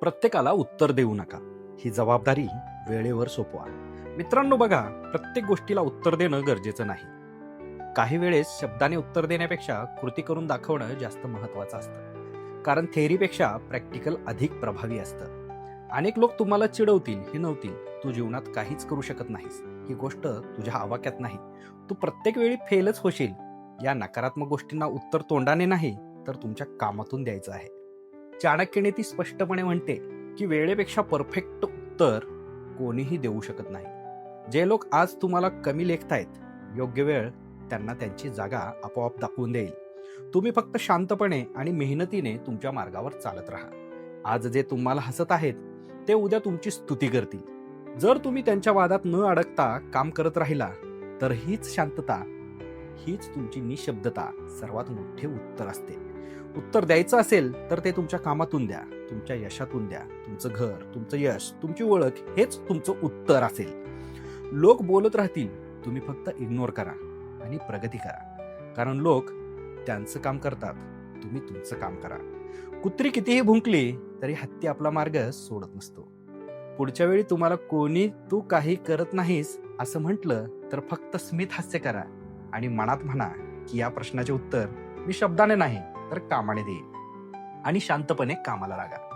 प्रत्येकाला उत्तर देऊ नका. ही जबाबदारी वेळेवर सोपवा. मित्रांनो बघा, प्रत्येक गोष्टीला उत्तर देणं गरजेचं नाही. काही वेळेस शब्दाने उत्तर देण्यापेक्षा कृती करून दाखवणं जास्त महत्वाचं असतं. कारण थेअरीपेक्षा प्रॅक्टिकल अधिक प्रभावी असतं. अनेक लोक तुम्हाला चिडवतील, हे नव्हतील, तू जीवनात काहीच करू शकत नाहीस. ही गोष्ट तुझ्या आवाक्यात नाही. तू प्रत्येक वेळी फेलच होशील. या नकारात्मक गोष्टींना उत्तर तोंडाने नाही, तर तुमच्या कामातून द्यायचं आहे. चाणक्यने ती स्पष्टपणे म्हणते की वेळेपेक्षा परफेक्ट उत्तर कोणीही देऊ शकत नाही. जे लोक आज तुम्हाला कमी लेखतायत, योग्य वेळ त्यांना त्यांची जागा आपोआप दाखवून देईल. तुम्ही फक्त शांतपणे आणि मेहनतीने तुमच्या मार्गावर चालत राहा. आज जे तुम्हाला हसत आहेत, ते उद्या तुमची स्तुती करतील. जर तुम्ही त्यांच्या वादात न अडकता काम करत राहिला, तर हीच शांतता, हीच तुमची निशब्दता सर्वात मोठे उत्तर असते. उत्तर द्यायचं असेल तर ते तुमच्या कामातून द्या, तुमच्या यशातून द्या. तुमचं घर, तुमचं यश, तुमची ओळख हेच तुमचं उत्तर असेल. लोक बोलत राहतील, तुम्ही फक्त इग्नोर करा आणि प्रगती करा. कारण लोक त्यांचं काम करतात, तुम्ही तुमचं काम करा. कुत्री कितीही भुंकली तरी हत्ती आपला मार्ग सोडत नसतो. पुढच्या वेळी तुम्हाला कोणी तू काही करत नाहीस असं म्हटलं तर फक्त स्मित हास्य करा आणि मनात म्हणा की या प्रश्नाचे उत्तर मी शब्दाने नाही तर कामाने देईन, आणि शांतपणे कामाला लागा.